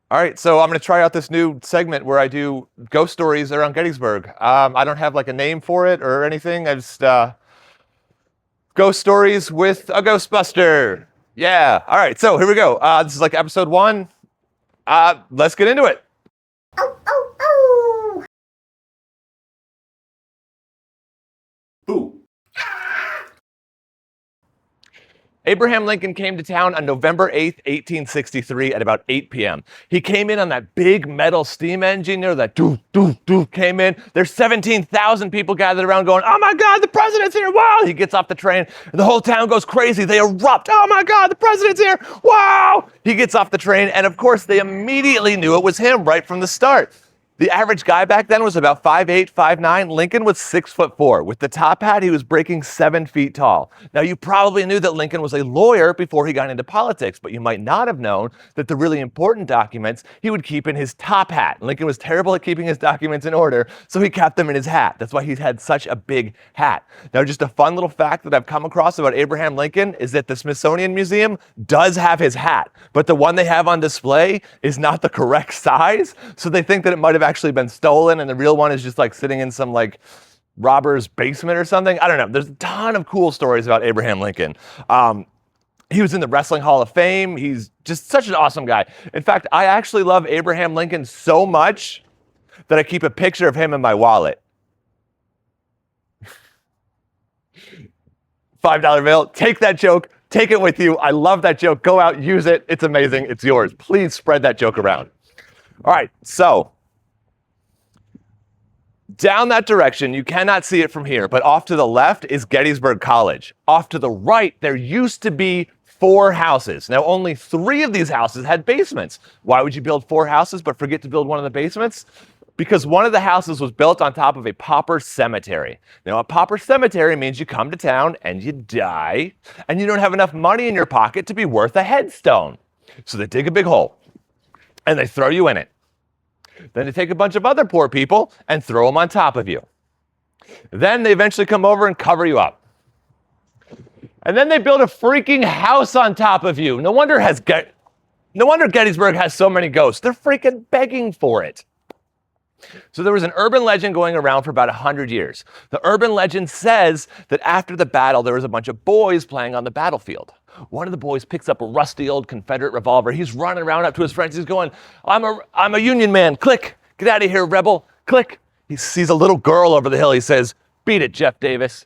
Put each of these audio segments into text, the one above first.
All right, so I'm going to try out this new segment where I do ghost stories around Gettysburg. I don't have like a name for it or anything. I just ghost stories with a Ghostbuster. Yeah. All right, so here we go. This is like episode 1. Let's get into it. Oh, oh, oh! Boo. Abraham Lincoln came to town on November 8th, 1863 at about 8 p.m. He came in on that big metal steam engine, that doo, doo, doo came in. There's 17,000 people gathered around going, oh my God, the president's here, wow! He gets off the train and the whole town goes crazy. They erupt, oh my God, the president's here, wow! He gets off the train and of course they immediately knew it was him right from the start. The average guy back then was about 5'8", 5'9". Lincoln was 6'4". With the top hat, he was breaking 7 feet tall. Now, you probably knew that Lincoln was a lawyer before he got into politics, but you might not have known that the really important documents he would keep in his top hat. Lincoln was terrible at keeping his documents in order, so he kept them in his hat. That's why he had such a big hat. Now, just a fun little fact that I've come across about Abraham Lincoln is that the Smithsonian Museum does have his hat, but the one they have on display is not the correct size, so they think that it might have actually been stolen and the real one is just like sitting in some like robber's basement or something. I don't know. There's a ton of cool stories about Abraham Lincoln. He was in the Wrestling Hall of Fame. He's just such an awesome guy. In fact, I actually love Abraham Lincoln so much that I keep a picture of him in my wallet. $5 bill. Take that joke. Take it with you. I love that joke. Go out, use it. It's amazing. It's yours. Please spread that joke around. All right, so down that direction, you cannot see it from here, but off to the left is Gettysburg College. Off to the right, there used to be 4 houses. Now, only 3 of these houses had basements. Why would you build 4 houses but forget to build one of the basements? Because one of the houses was built on top of a pauper cemetery. Now, a pauper cemetery means you come to town and you die, and you don't have enough money in your pocket to be worth a headstone. So they dig a big hole, and they throw you in it. Then they take a bunch of other poor people and throw them on top of you. Then they eventually come over and cover you up. And then they build a freaking house on top of you. No wonder Gettysburg has so many ghosts. They're freaking begging for it. So there was an urban legend going around for about 100 years. The urban legend says that after the battle, there was a bunch of boys playing on the battlefield. One of the boys picks up a rusty old Confederate revolver. He's running around up to his friends. He's going, I'm a Union man. Click. Get out of here, rebel. Click. He sees a little girl over the hill. He says, beat it, Jeff Davis.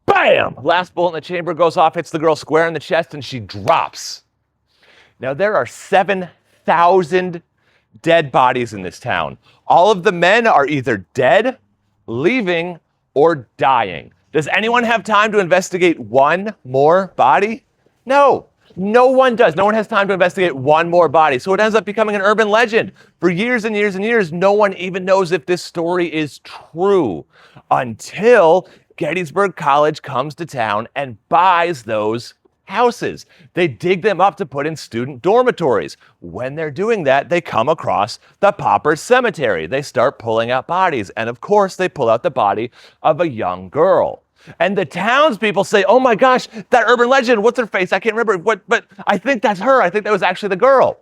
Bam! Last bullet in the chamber goes off, hits the girl square in the chest, and she drops. Now, there are 7,000 dead bodies in this town. All of the men are either dead, leaving, or dying. Does anyone have time to investigate one more body? No, no one does. No one has time to investigate one more body. So it ends up becoming an urban legend. For years and years and years, no one even knows if this story is true until Gettysburg College comes to town and buys those houses. They dig them up to put in student dormitories. When they're doing that, they come across the pauper cemetery. They start pulling out bodies. And of course, they pull out the body of a young girl. And the townspeople say, oh my gosh, that urban legend, what's her face? I can't remember but I think that's her. I think that was actually the girl.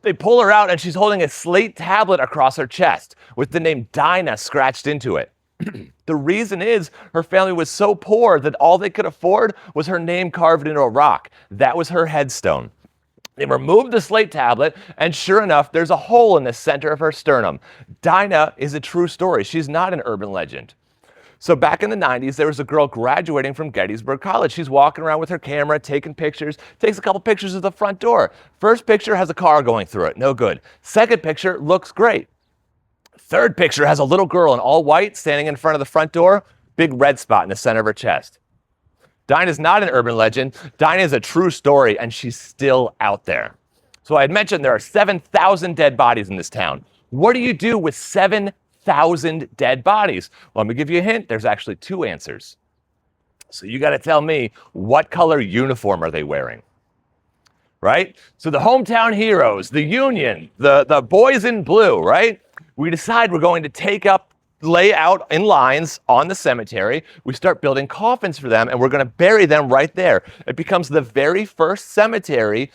They pull her out and she's holding a slate tablet across her chest with the name Dinah scratched into it. The reason is her family was so poor that all they could afford was her name carved into a rock. That was her headstone. They removed the slate tablet, and sure enough, there's a hole in the center of her sternum. Dinah is a true story. She's not an urban legend. So back in the 90s, there was a girl graduating from Gettysburg College. She's walking around with her camera, taking pictures, takes a couple pictures of the front door. First picture has a car going through it. No good. Second picture looks great. Third picture has a little girl in all white standing in front of the front door, big red spot in the center of her chest. Dinah's not an urban legend. Dinah is a true story, and she's still out there. So I had mentioned there are 7,000 dead bodies in this town. What do you do with 7,000 dead bodies? Well, let me give you a hint. There's actually 2 answers. So you got to tell me, what color uniform are they wearing? Right? So the hometown heroes, the Union, the boys in blue, right? We decide we're going to lay out in lines on the cemetery. We start building coffins for them, and we're going to bury them right there. It becomes the very first cemetery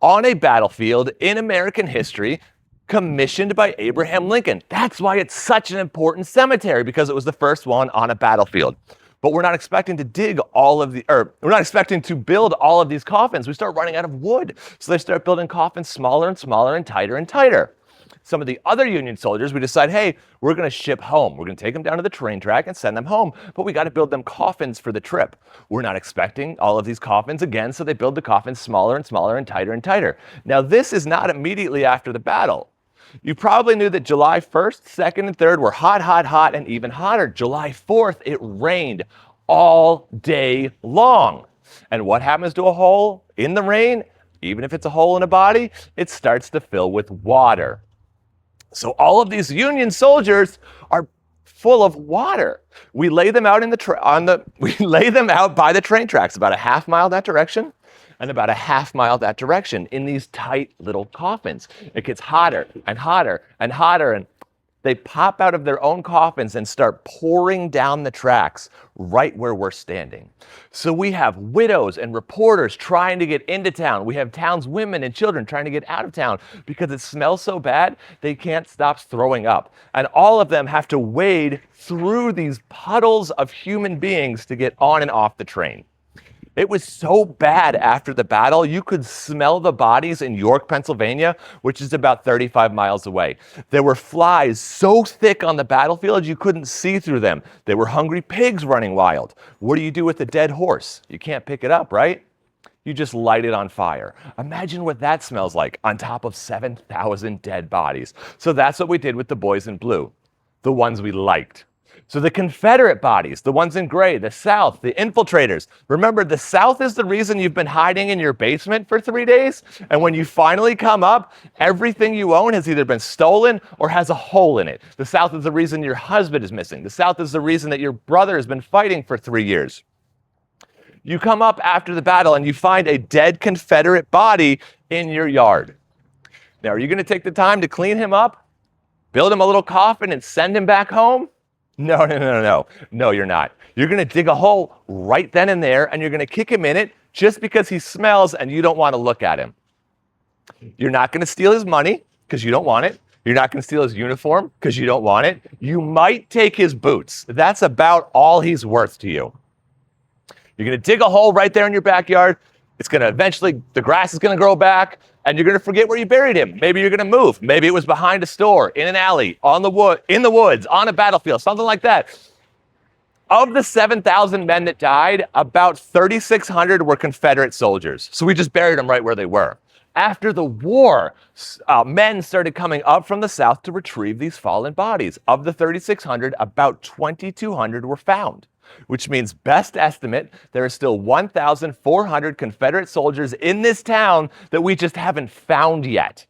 on a battlefield in American history, commissioned by Abraham Lincoln. That's why it's such an important cemetery, because it was the first one on a battlefield. But we're not expecting to we're not expecting to build all of these coffins. We start running out of wood. So they start building coffins smaller and smaller and tighter and tighter. Some of the other Union soldiers, we decide, hey, we're going to ship home. We're going to take them down to the train track and send them home. But we got to build them coffins for the trip. We're not expecting all of these coffins again, so they build the coffins smaller and smaller and tighter and tighter. Now, this is not immediately after the battle. You probably knew that July 1st, 2nd, and 3rd were hot, hot, hot, and even hotter. July 4th, it rained all day long. And what happens to a hole in the rain? Even if it's a hole in a body, it starts to fill with water. So all of these Union soldiers are full of water. We lay them out we lay them out by the train tracks, about a half mile that direction and about a half mile that direction, in these tight little coffins. It gets hotter and hotter and hotter, and they pop out of their own coffins and start pouring down the tracks right where we're standing. So we have widows and reporters trying to get into town. We have town's women and children trying to get out of town because it smells so bad they can't stop throwing up. And all of them have to wade through these puddles of human beings to get on and off the train. It was so bad after the battle, you could smell the bodies in York, Pennsylvania, which is about 35 miles away. There were flies so thick on the battlefield you couldn't see through them. There were hungry pigs running wild. What do you do with a dead horse? You can't pick it up, right? You just light it on fire. Imagine what that smells like on top of 7,000 dead bodies. So that's what we did with the boys in blue, the ones we liked. So the Confederate bodies, the ones in gray, the South, the infiltrators. Remember, the South is the reason you've been hiding in your basement for 3 days. And when you finally come up, everything you own has either been stolen or has a hole in it. The South is the reason your husband is missing. The South is the reason that your brother has been fighting for 3 years. You come up after the battle and you find a dead Confederate body in your yard. Now, are you going to take the time to clean him up, build him a little coffin, and send him back home? No. No, you're not. You're going to dig a hole right then and there, and you're going to kick him in it just because he smells and you don't want to look at him. You're not going to steal his money because you don't want it. You're not going to steal his uniform because you don't want it. You might take his boots. That's about all he's worth to you. You're going to dig a hole right there in your backyard. It's going to eventually, the grass is going to grow back, and you're going to forget where you buried him. Maybe you're going to move. Maybe it was behind a store, in an alley, in the woods, on a battlefield, something like that. Of the 7,000 men that died, about 3,600 were Confederate soldiers. So we just buried them right where they were. After the war, men started coming up from the South to retrieve these fallen bodies. Of the 3,600, about 2,200 were found, which means, best estimate, there are still 1,400 Confederate soldiers in this town that we just haven't found yet.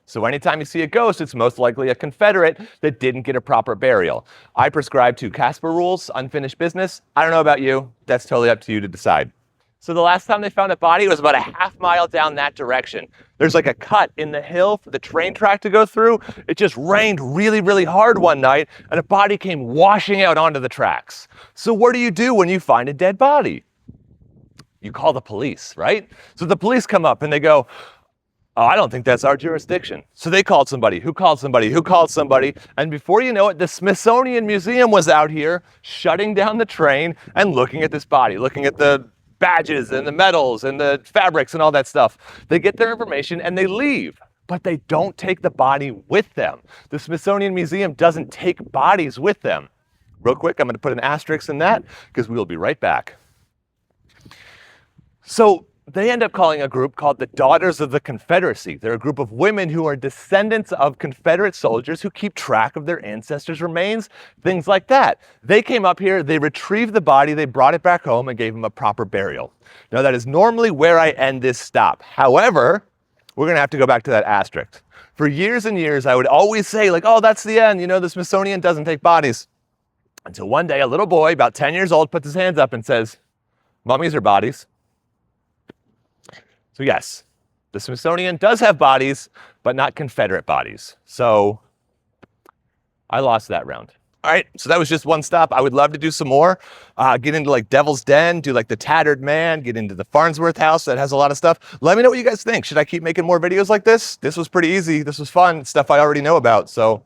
So anytime you see a ghost, it's most likely a Confederate that didn't get a proper burial. I prescribe to Casper rules, unfinished business. I don't know about you. That's totally up to you to decide. So the last time they found a body was about a half mile down that direction. There's like a cut in the hill for the train track to go through. It just rained really, really hard one night, and a body came washing out onto the tracks. So what do you do when you find a dead body? You call the police, right? So the police come up and they go, oh, I don't think that's our jurisdiction. So they called somebody, who called somebody, who called somebody, and before you know it, the Smithsonian Museum was out here shutting down the train and looking at this body, looking at the badges and the medals and the fabrics and all that stuff. They get their information and they leave, but they don't take the body with them. The Smithsonian Museum doesn't take bodies with them. Real quick, I'm going to put an asterisk in that because we will be right back. So they end up calling a group called the Daughters of the Confederacy. They're a group of women who are descendants of Confederate soldiers who keep track of their ancestors' remains, things like that. They came up here, they retrieved the body, they brought it back home and gave him a proper burial. Now that is normally where I end this stop. However, we're going to have to go back to that asterisk. For years and years, I would always say like, oh, that's the end. You know, the Smithsonian doesn't take bodies. Until one day, a little boy, about 10 years old, puts his hands up and says, mummies are bodies. So yes, the Smithsonian does have bodies, but not Confederate bodies. So I lost that round. All right, so that was just one stop. I would love to do some more. Get into like Devil's Den, do like the Tattered Man, get into the Farnsworth house that has a lot of stuff. Let me know what you guys think. Should I keep making more videos like this? This was pretty easy. This was fun. Stuff I already know about. So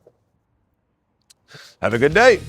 have a good day.